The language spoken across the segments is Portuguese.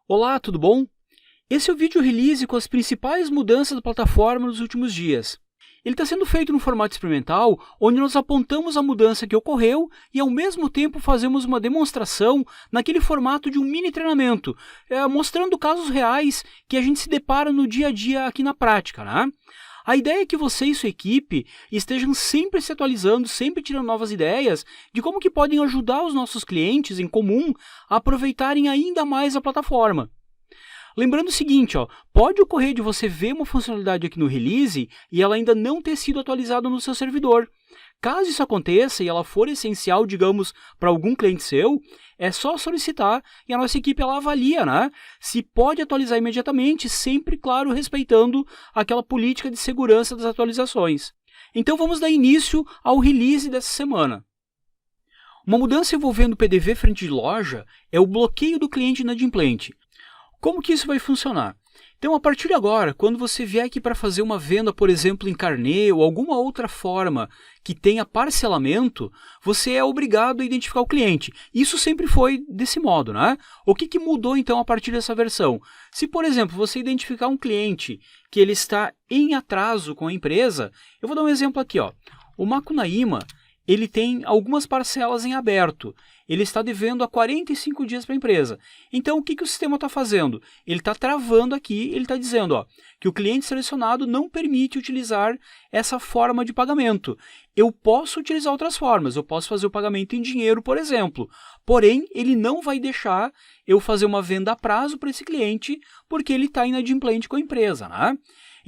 Olá, tudo bom? Esse é o vídeo release com as principais mudanças da plataforma nos últimos dias. Ele está sendo feito no formato experimental, onde nós apontamos a mudança que ocorreu e ao mesmo tempo fazemos uma demonstração naquele formato de um mini treinamento, mostrando casos reais que a gente se depara no dia a dia aqui na prática, né? A ideia é que você e sua equipe estejam sempre se atualizando, sempre tirando novas ideias de como que podem ajudar os nossos clientes em comum a aproveitarem ainda mais a plataforma. Lembrando o seguinte, pode ocorrer de você ver uma funcionalidade aqui no release e ela ainda não ter sido atualizada no seu servidor. Caso isso aconteça e ela for essencial, digamos, para algum cliente seu, é só solicitar e a nossa equipe ela avalia, né? Se pode atualizar imediatamente, sempre, claro, respeitando aquela política de segurança das atualizações. Então vamos dar início ao release dessa semana. Uma mudança envolvendo o PDV frente de loja é o bloqueio do cliente inadimplente. Como que isso vai funcionar? Então, a partir de agora, quando você vier aqui para fazer uma venda, por exemplo, em carnê ou alguma outra forma que tenha parcelamento, você é obrigado a identificar o cliente. Isso sempre foi desse modo, né? O que mudou, então, a partir dessa versão? Se, por exemplo, você identificar um cliente que ele está em atraso com a empresa, eu vou dar um exemplo aqui, O Macunaíma, ele tem algumas parcelas em aberto. Ele está devendo há 45 dias para a empresa. Então, o que o sistema está fazendo? Ele está travando aqui, ele está dizendo que o cliente selecionado não permite utilizar essa forma de pagamento. Eu posso utilizar outras formas, eu posso fazer o pagamento em dinheiro, por exemplo. Porém, ele não vai deixar eu fazer uma venda a prazo para esse cliente, porque ele está inadimplente com a empresa, né?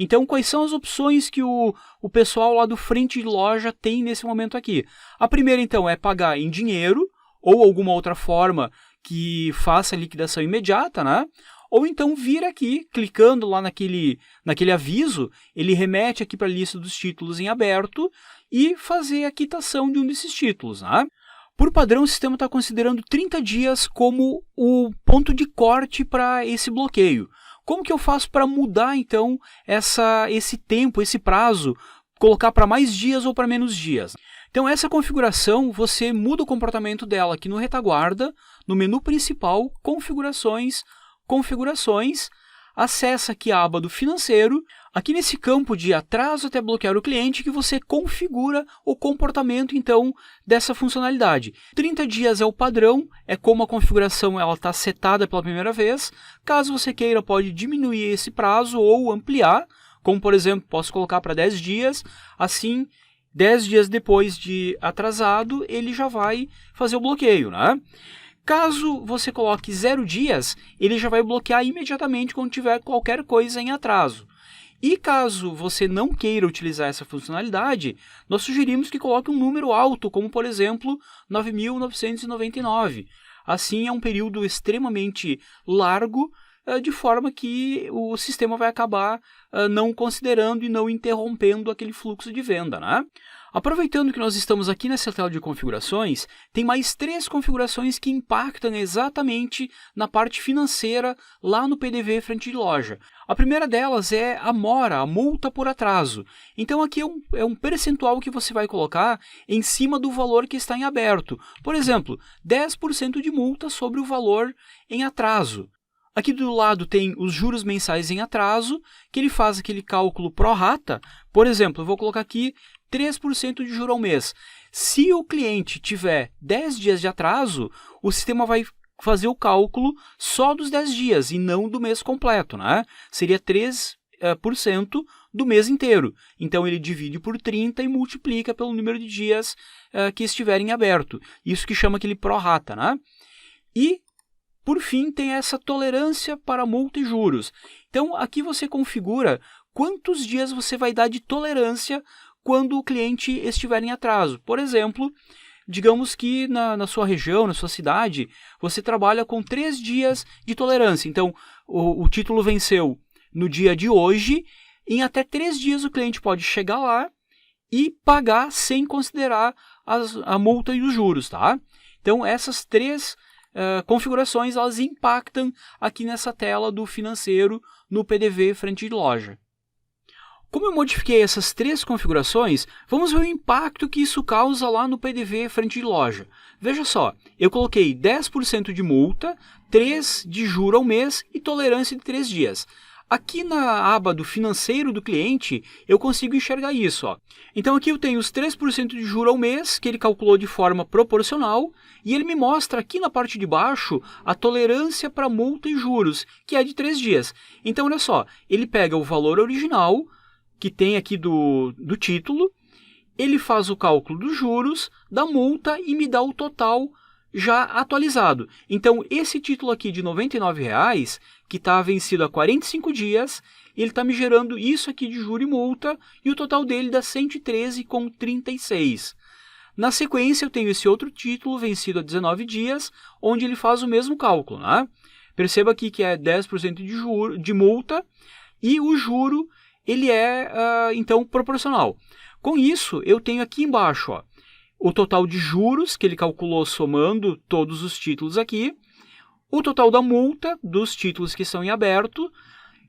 Então, quais são as opções que o pessoal lá do frente de loja tem nesse momento aqui? A primeira, então, é pagar em dinheiro ou alguma outra forma que faça a liquidação imediata, né? Ou então vir aqui, clicando lá naquele aviso, ele remete aqui para a lista dos títulos em aberto e fazer a quitação de um desses títulos, né? Por padrão, o sistema está considerando 30 dias como o ponto de corte para esse bloqueio. Como que eu faço para mudar, então, esse tempo, esse prazo, colocar para mais dias ou para menos dias? Então, essa configuração, você muda o comportamento dela aqui no retaguarda, no menu principal, configurações, acessa aqui a aba do financeiro, aqui nesse campo de atraso até bloquear o cliente, que você configura o comportamento, então, dessa funcionalidade. 30 dias é o padrão, é como a configuração está setada pela primeira vez. Caso você queira, pode diminuir esse prazo ou ampliar, como, por exemplo, posso colocar para 10 dias, assim, 10 dias depois de atrasado, ele já vai fazer o bloqueio, né? Caso você coloque 0 dias, ele já vai bloquear imediatamente quando tiver qualquer coisa em atraso. E caso você não queira utilizar essa funcionalidade, nós sugerimos que coloque um número alto, como por exemplo 9.999. Assim é um período extremamente largo, de forma que o sistema vai acabar não considerando e não interrompendo aquele fluxo de venda, né? Aproveitando que nós estamos aqui nessa tela de configurações, tem mais 3 configurações que impactam exatamente na parte financeira lá no PDV frente de loja. A primeira delas é a mora, a multa por atraso. Então aqui é um percentual que você vai colocar em cima do valor que está em aberto. Por exemplo, 10% de multa sobre o valor em atraso. Aqui do lado tem os juros mensais em atraso, que ele faz aquele cálculo pro rata. Por exemplo, eu vou colocar aqui 3% de juro ao mês. Se o cliente tiver 10 dias de atraso, o sistema vai fazer o cálculo só dos 10 dias e não do mês completo, né? Seria 3% do mês inteiro. Então ele divide por 30 e multiplica pelo número de dias que estiverem aberto. Isso que chama aquele pró-rata, né? E por fim, tem essa tolerância para multa e juros. Então, aqui você configura quantos dias você vai dar de tolerância quando o cliente estiver em atraso. Por exemplo, digamos que na sua região, na sua cidade, você trabalha com 3 dias de tolerância. Então, o título venceu no dia de hoje, em até 3 dias o cliente pode chegar lá e pagar sem considerar a multa e os juros, tá? Então, essas 3 configurações, elas impactam aqui nessa tela do financeiro no PDV frente de loja. Como eu modifiquei essas 3 configurações, vamos ver o impacto que isso causa lá no PDV frente de loja. Veja só, eu coloquei 10% de multa, 3 de juro ao mês e tolerância de 3 dias. Aqui na aba do financeiro do cliente, eu consigo enxergar isso. Ó. Então aqui eu tenho os 3% de juro ao mês, que ele calculou de forma proporcional, e ele me mostra aqui na parte de baixo a tolerância para multa e juros, que é de 3 dias. Então olha só, ele pega o valor original, que tem aqui do título, ele faz o cálculo dos juros, da multa e me dá o total já atualizado. Então, esse título aqui de R$ 99,00, que está vencido há 45 dias, ele está me gerando isso aqui de juro e multa, e o total dele dá R$ 113,36. Na sequência, eu tenho esse outro título vencido há 19 dias, onde ele faz o mesmo cálculo. Né? Perceba aqui que é 10% de multa, e o juro ele é, então, proporcional. Com isso, eu tenho aqui embaixo ó, o total de juros que ele calculou somando todos os títulos aqui, o total da multa dos títulos que estão em aberto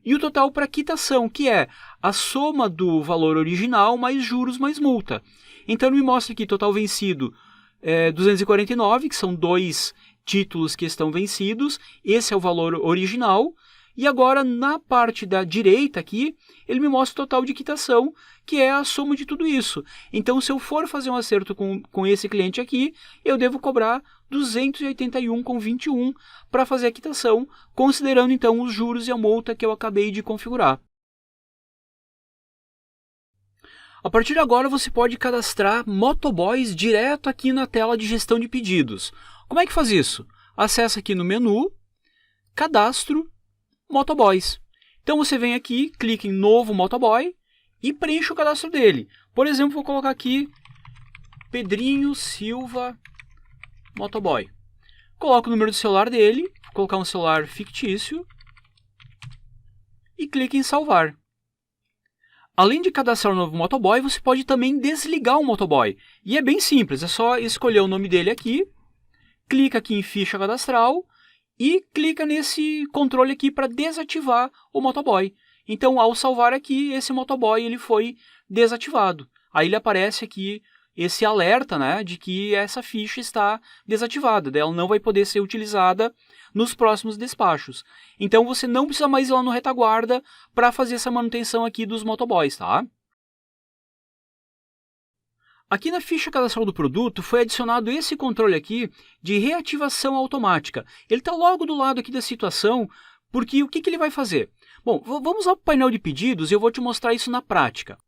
e o total para quitação, que é a soma do valor original mais juros mais multa. Então, ele me mostra aqui total vencido 249, que são 2 títulos que estão vencidos, esse é o valor original. E agora, na parte da direita aqui, ele me mostra o total de quitação, que é a soma de tudo isso. Então, se eu for fazer um acerto com esse cliente aqui, eu devo cobrar R$ 281,21 para fazer a quitação, considerando então os juros e a multa que eu acabei de configurar. A partir de agora, você pode cadastrar motoboys direto aqui na tela de gestão de pedidos. Como é que faz isso? Acesse aqui no menu, Cadastro, Motoboys. Então você vem aqui, clica em Novo Motoboy e preenche o cadastro dele. Por exemplo, vou colocar aqui Pedrinho Silva Motoboy. Coloco o número do celular dele, vou colocar um celular fictício e clique em Salvar. Além de cadastrar um novo motoboy, você pode também desligar o motoboy. E é bem simples, é só escolher o nome dele aqui, clica aqui em Ficha Cadastral e clica nesse controle aqui para desativar o motoboy. Então, ao salvar aqui, esse motoboy ele foi desativado. Aí ele aparece aqui esse alerta, né, de que essa ficha está desativada. Ela não vai poder ser utilizada nos próximos despachos. Então, você não precisa mais ir lá no retaguarda para fazer essa manutenção aqui dos motoboys, tá? Aqui na ficha cadastral do produto foi adicionado esse controle aqui de reativação automática. Ele está logo do lado aqui da situação, porque o que ele vai fazer? Bom, vamos ao painel de pedidos e eu vou te mostrar isso na prática.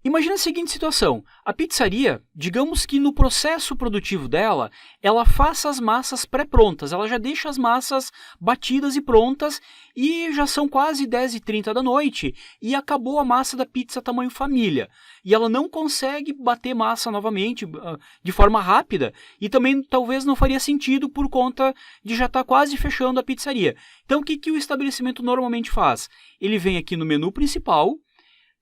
Imagina a seguinte situação, a pizzaria, digamos que no processo produtivo dela, ela faça as massas pré-prontas, ela já deixa as massas batidas e prontas e já são quase 10h30 da noite e acabou a massa da pizza tamanho família. E ela não consegue bater massa novamente de forma rápida e também talvez não faria sentido por conta de já estar quase fechando a pizzaria. Então o que o estabelecimento normalmente faz? Ele vem aqui no menu principal,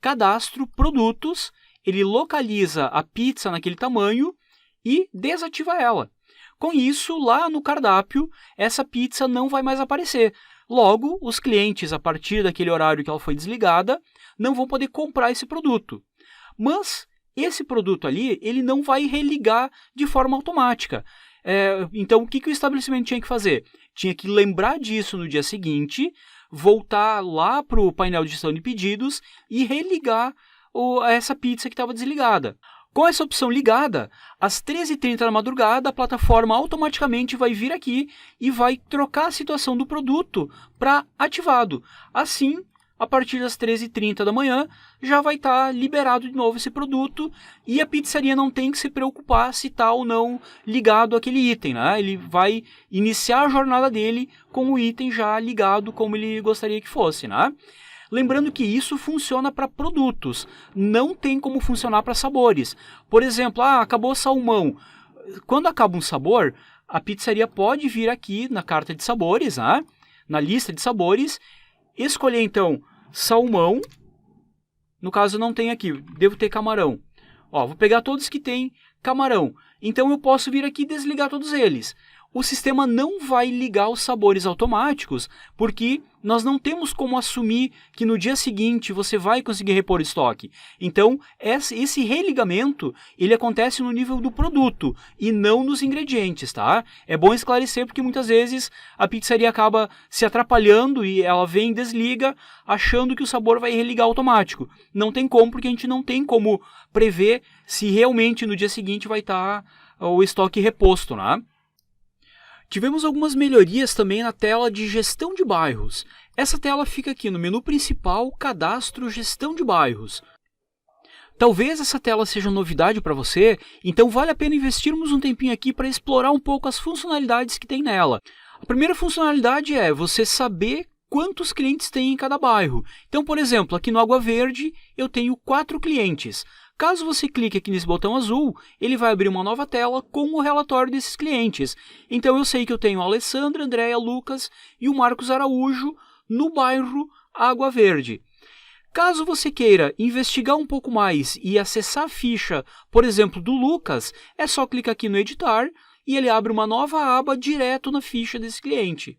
Cadastro, Produtos, ele localiza a pizza naquele tamanho e desativa ela. Com isso, lá no cardápio, essa pizza não vai mais aparecer. Logo, os clientes, a partir daquele horário que ela foi desligada, não vão poder comprar esse produto. Mas esse produto ali, ele não vai religar de forma automática. Então, o que o estabelecimento tinha que fazer? Tinha que lembrar disso no dia seguinte, voltar lá para o painel de gestão de pedidos e religar essa pizza que estava desligada. Com essa opção ligada, às 13h30 da madrugada, a plataforma automaticamente vai vir aqui e vai trocar a situação do produto para ativado. Assim, a partir das 13h30 da manhã, já vai estar liberado de novo esse produto e a pizzaria não tem que se preocupar se está ou não ligado aquele item. Né? Ele vai iniciar a jornada dele com o item já ligado como ele gostaria que fosse. Né? Lembrando que isso funciona para produtos, não tem como funcionar para sabores. Por exemplo, acabou o salmão. Quando acaba um sabor, a pizzaria pode vir aqui na carta de sabores, né? Na lista de sabores, escolher então salmão, no caso não tem aqui, devo ter camarão. Vou pegar todos que tem camarão, então eu posso vir aqui e desligar todos eles. o sistema não vai ligar os sabores automáticos, porque nós não temos como assumir que no dia seguinte você vai conseguir repor estoque. Então, esse religamento, ele acontece no nível do produto e não nos ingredientes, tá? É bom esclarecer porque muitas vezes a pizzaria acaba se atrapalhando e ela vem e desliga achando que o sabor vai religar automático. Não tem como, porque a gente não tem como prever se realmente no dia seguinte vai estar o estoque reposto, né? Tivemos algumas melhorias também na tela de gestão de bairros. Essa tela fica aqui no menu principal, Cadastro, Gestão de Bairros. Talvez essa tela seja novidade para você, então vale a pena investirmos um tempinho aqui para explorar um pouco as funcionalidades que tem nela. A primeira funcionalidade é você saber quantos clientes tem em cada bairro. Então, por exemplo, aqui no Água Verde eu tenho 4 clientes. Caso você clique aqui nesse botão azul, ele vai abrir uma nova tela com o relatório desses clientes. Então eu sei que eu tenho a Alessandra, Andréia, Lucas e o Marcos Araújo no bairro Água Verde. Caso você queira investigar um pouco mais e acessar a ficha, por exemplo, do Lucas, é só clicar aqui no editar e ele abre uma nova aba direto na ficha desse cliente.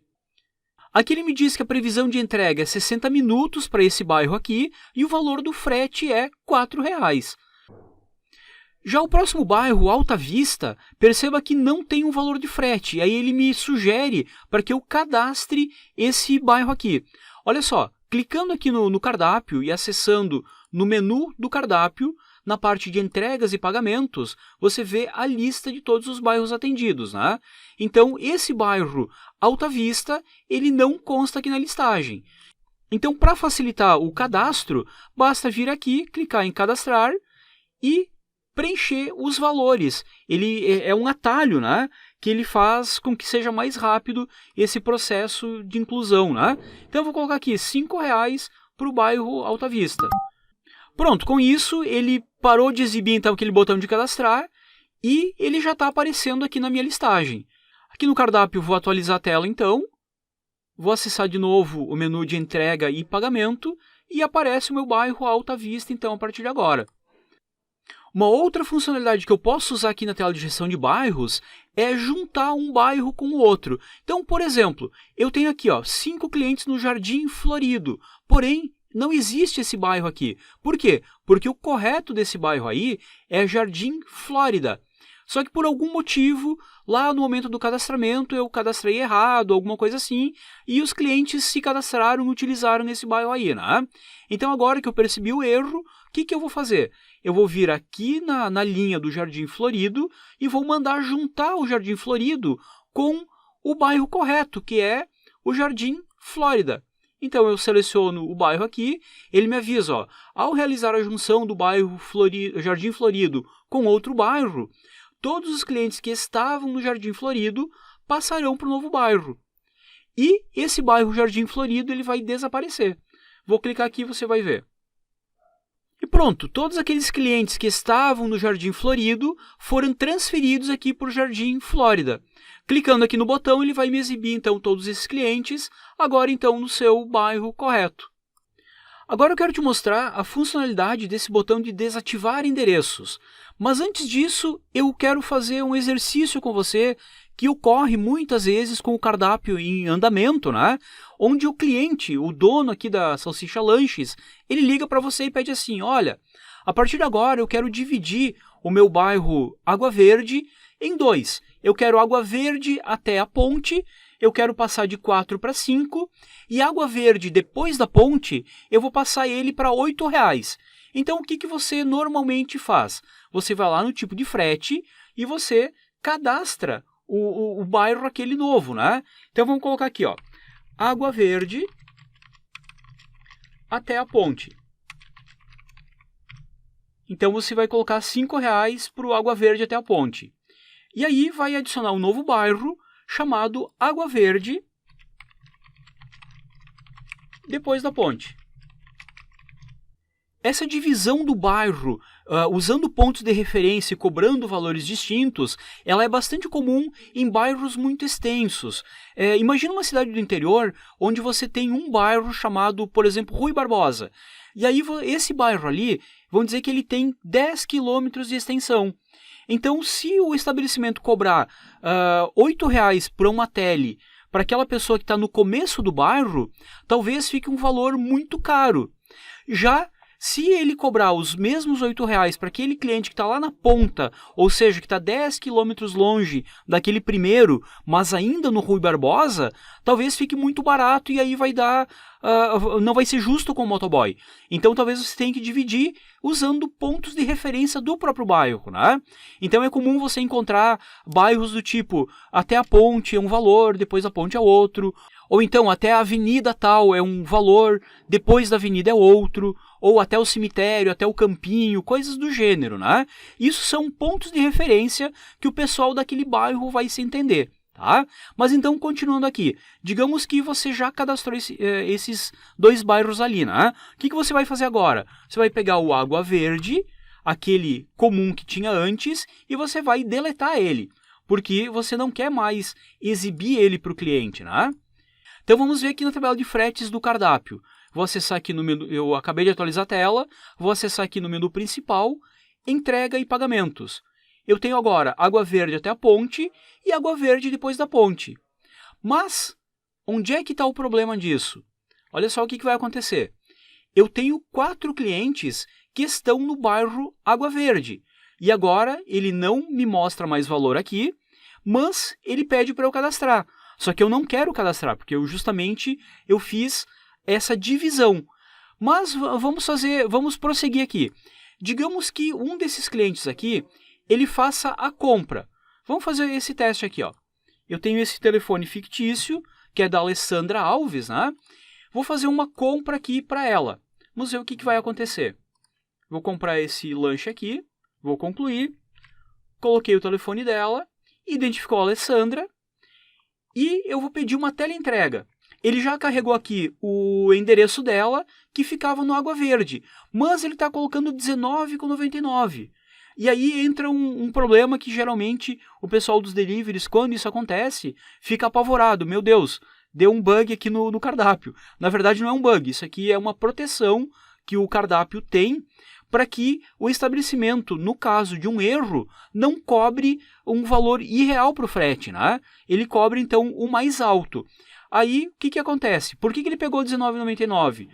Aqui ele me diz que a previsão de entrega é 60 minutos para esse bairro aqui e o valor do frete é R$ 4,00. Já o próximo bairro, Alta Vista, perceba que não tem um valor de frete. Aí ele me sugere para que eu cadastre esse bairro aqui. Olha só, clicando aqui no cardápio e acessando no menu do cardápio, na parte de entregas e pagamentos, você vê a lista de todos os bairros atendidos, né? Então, esse bairro Alta Vista, ele não consta aqui na listagem. Então, para facilitar o cadastro, basta vir aqui, clicar em cadastrar e preencher os valores. Ele é um atalho, né, que ele faz com que seja mais rápido esse processo de inclusão, né? Então eu vou colocar aqui R$ 5,00 para o bairro Alta Vista. Pronto, com isso ele parou de exibir então aquele botão de cadastrar e ele já está aparecendo aqui na minha listagem. Aqui no cardápio vou atualizar a tela então, vou acessar de novo o menu de entrega e pagamento e aparece o meu bairro Alta Vista então a partir de agora. Uma outra funcionalidade que eu posso usar aqui na tela de gestão de bairros é juntar um bairro com o outro. Então, por exemplo, eu tenho aqui 5 clientes no Jardim Florido, porém não existe esse bairro aqui. Por quê? Porque o correto desse bairro aí é Jardim Flórida. Só que por algum motivo, lá no momento do cadastramento, eu cadastrei errado, alguma coisa assim, e os clientes se cadastraram e utilizaram nesse bairro aí, né? Então agora que eu percebi o erro, o que eu vou fazer? Eu vou vir aqui na linha do Jardim Florido e vou mandar juntar o Jardim Florido com o bairro correto, que é o Jardim Flórida. Então eu seleciono o bairro aqui, ele me avisa, ao realizar a junção do bairro Jardim Florido com outro bairro, todos os clientes que estavam no Jardim Florido passarão para o novo bairro. E esse bairro Jardim Florido ele vai desaparecer. Vou clicar aqui e você vai ver. E pronto, todos aqueles clientes que estavam no Jardim Florido foram transferidos aqui para o Jardim Flórida. Clicando aqui no botão, ele vai me exibir então todos esses clientes, agora então no seu bairro correto. Agora eu quero te mostrar a funcionalidade desse botão de desativar endereços. Mas antes disso, eu quero fazer um exercício com você que ocorre muitas vezes com o cardápio em andamento, né? Onde o cliente, o dono aqui da Salsicha Lanches, ele liga para você e pede assim, olha, a partir de agora eu quero dividir o meu bairro Água Verde em 2. Eu quero Água Verde até a ponte, eu quero passar de 4 para 5, e Água Verde depois da ponte, eu vou passar ele para R$ 8,00. Então o que você normalmente faz? Você vai lá no tipo de frete e você cadastra o bairro aquele novo, né? Então vamos colocar aqui, Água Verde até a ponte. Então você vai colocar R$ 5,00 para o Água Verde até a ponte. E aí vai adicionar um novo bairro chamado Água Verde depois da ponte. Essa divisão do bairro, usando pontos de referência e cobrando valores distintos, ela é bastante comum em bairros muito extensos. Imagina uma cidade do interior onde você tem um bairro chamado, por exemplo, Rui Barbosa. E aí esse bairro ali, vamos dizer que ele tem 10 quilômetros de extensão. Então, se o estabelecimento cobrar R$ 8,00 por uma tele para aquela pessoa que está no começo do bairro, talvez fique um valor muito caro. Já se ele cobrar os mesmos R$ 8,00 para aquele cliente que está lá na ponta, ou seja, que está 10 quilômetros longe daquele primeiro, mas ainda no Rui Barbosa, talvez fique muito barato e aí vai dar, não vai ser justo com o motoboy. Então talvez você tenha que dividir usando pontos de referência do próprio bairro, né? Então é comum você encontrar bairros do tipo, até a ponte é um valor, depois a ponte é outro, ou então até a avenida tal é um valor, depois da avenida é outro, ou até o cemitério, até o campinho, coisas do gênero, né? Isso são pontos de referência que o pessoal daquele bairro vai se entender, tá? Mas então, continuando aqui, digamos que você já cadastrou esses 2 bairros ali, né? O que você vai fazer agora? Você vai pegar o Água Verde, aquele comum que tinha antes, e você vai deletar ele, porque você não quer mais exibir ele para o cliente, né? Então vamos ver aqui na tabela de fretes do cardápio. Vou acessar aqui no menu, eu acabei de atualizar a tela, vou acessar aqui no menu principal, entrega e pagamentos. Eu tenho agora Água Verde até a ponte e Água Verde depois da ponte. Mas, onde é que está o problema disso? Olha só o que vai acontecer. Eu tenho 4 clientes que estão no bairro Água Verde. E agora ele não me mostra mais valor aqui, mas ele pede para eu cadastrar. Só que eu não quero cadastrar, porque eu fiz essa divisão. Mas vamos prosseguir aqui. Digamos que um desses clientes aqui, ele faça a compra. Vamos fazer esse teste aqui, ó. Eu tenho esse telefone fictício, que é da Alessandra Alves, né? Vou fazer uma compra aqui para ela. Vamos ver o que vai acontecer. Vou comprar esse lanche aqui, vou concluir, coloquei o telefone dela, identificou a Alessandra, e eu vou pedir uma teleentrega. Ele já carregou aqui o endereço dela, que ficava no Água Verde, mas ele está colocando R$19,99. E aí entra um problema que geralmente o pessoal dos deliveries, quando isso acontece, fica apavorado. Meu Deus, deu um bug aqui no cardápio. Na verdade não é um bug, isso aqui é uma proteção que o cardápio tem para que o estabelecimento, no caso de um erro, não cobre um valor irreal para o frete, né? Ele cobre, então, o mais alto. Aí, o que acontece? Por que ele pegou R$19,99?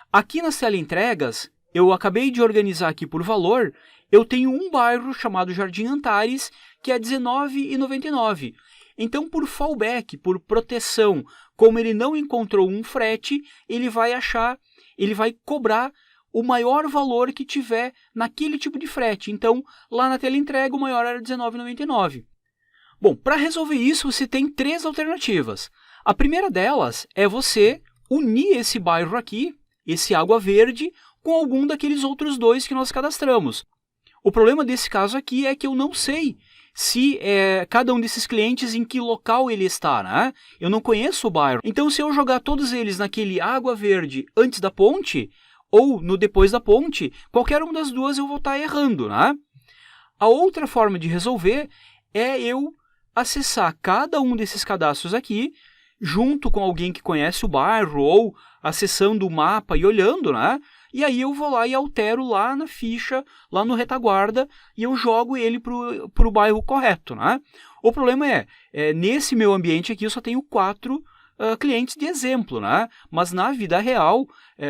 Aqui nas teleentregas, eu acabei de organizar aqui por valor, eu tenho um bairro chamado Jardim Antares, que é R$19,99. Então, por fallback, por proteção, como ele não encontrou um frete, ele vai cobrar o maior valor que tiver naquele tipo de frete. Então, lá na teleentrega, o maior era R$19,99. Bom, para resolver isso, você tem 3 alternativas. A primeira delas é você unir esse bairro aqui, esse Água Verde, com algum daqueles outros 2 que nós cadastramos. O problema desse caso aqui é que eu não sei se cada um desses clientes em que local ele está, né? Eu não conheço o bairro. Então, se eu jogar todos eles naquele Água Verde antes da ponte, ou no depois da ponte, qualquer uma das duas eu vou estar errando, né? A outra forma de resolver é eu acessar cada um desses cadastros aqui, junto com alguém que conhece o bairro, ou acessando o mapa e olhando, né? E aí eu vou lá e altero lá na ficha, lá no retaguarda, e eu jogo ele para o bairro correto, né? O problema nesse meu ambiente aqui eu só tenho 4 clientes de exemplo, né? Mas na vida real,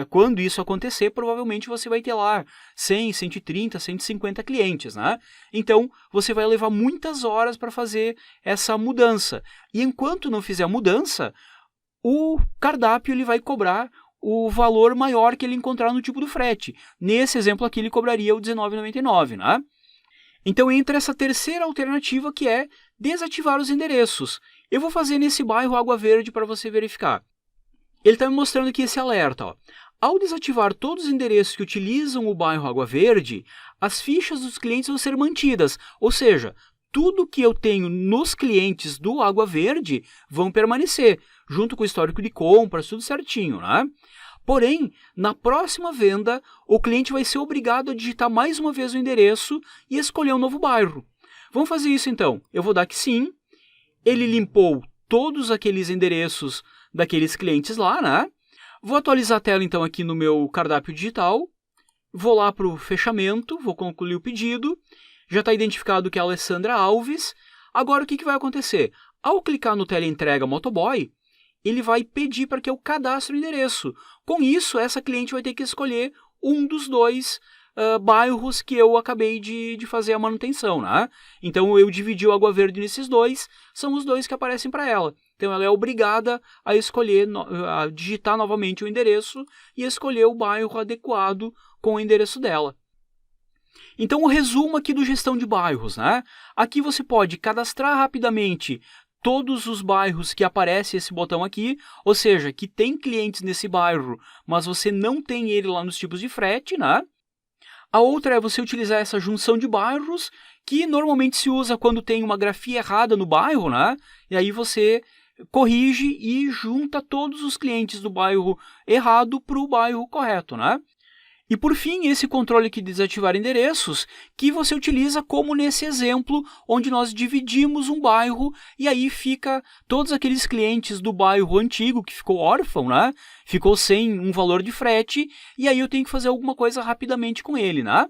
quando isso acontecer, provavelmente você vai ter lá 100, 130, 150 clientes, né? Então, você vai levar muitas horas para fazer essa mudança. E enquanto não fizer a mudança, o cardápio ele vai cobrar o valor maior que ele encontrar no tipo do frete. Nesse exemplo aqui, ele cobraria o R$19,99, né? Então entra essa terceira alternativa, que é desativar os endereços. Eu vou fazer nesse bairro Água Verde para você verificar. Ele está me mostrando aqui esse alerta, ó. Ao desativar todos os endereços que utilizam o bairro Água Verde, as fichas dos clientes vão ser mantidas, ou seja, tudo que eu tenho nos clientes do Água Verde vão permanecer, junto com o histórico de compras, tudo certinho, né? Porém, na próxima venda, o cliente vai ser obrigado a digitar mais uma vez o endereço e escolher um novo bairro. Vamos fazer isso então. Eu vou dar que sim. Ele limpou todos aqueles endereços daqueles clientes lá, né? Vou atualizar a tela então aqui no meu cardápio digital. Vou lá para o fechamento, vou concluir o pedido. já está identificado que é a Alessandra Alves. Agora o que vai acontecer? Ao clicar no teleentrega motoboy, ele vai pedir para que eu cadastre o endereço. Com isso, essa cliente vai ter que escolher um dos dois bairros que eu acabei de fazer a manutenção, né? Então eu dividi o Água Verde nesses dois, são os dois que aparecem para ela. Então ela é obrigada a escolher, a digitar novamente o endereço e escolher o bairro adequado com o endereço dela. Então o resumo aqui do gestão de bairros, né? Aqui você pode cadastrar rapidamente todos os bairros que aparece esse botão aqui, ou seja, que tem clientes nesse bairro, mas você não tem ele lá nos tipos de frete, né? A outra é você utilizar essa junção de bairros, que normalmente se usa quando tem uma grafia errada no bairro, né? E aí você corrige e junta todos os clientes do bairro errado para o bairro correto, né? E por fim, esse controle aqui de desativar endereços, que você utiliza como nesse exemplo, onde nós dividimos um bairro e aí fica todos aqueles clientes do bairro antigo que ficou órfão, né? Ficou sem um valor de frete e aí eu tenho que fazer alguma coisa rapidamente com ele, né?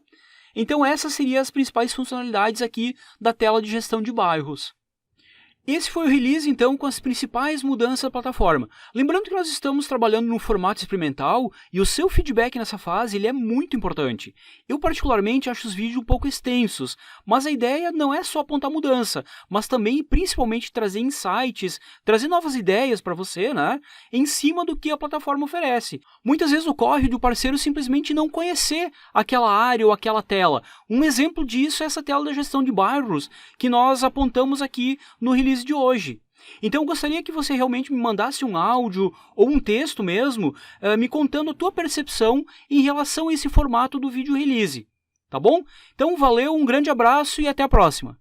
Então essas seriam as principais funcionalidades aqui da tela de gestão de bairros. Esse foi o release, então, com as principais mudanças da plataforma. Lembrando que nós estamos trabalhando num formato experimental e o seu feedback nessa fase ele é muito importante. Eu, particularmente, acho os vídeos um pouco extensos, mas a ideia não é só apontar mudança, mas também, principalmente, trazer insights, trazer novas ideias para você, né, em cima do que a plataforma oferece. Muitas vezes ocorre de o parceiro simplesmente não conhecer aquela área ou aquela tela. Um exemplo disso é essa tela da gestão de bairros que nós apontamos aqui no release de hoje. Então eu gostaria que você realmente me mandasse um áudio ou um texto mesmo, me contando a tua percepção em relação a esse formato do vídeo release, tá bom? Então valeu, um grande abraço e até a próxima!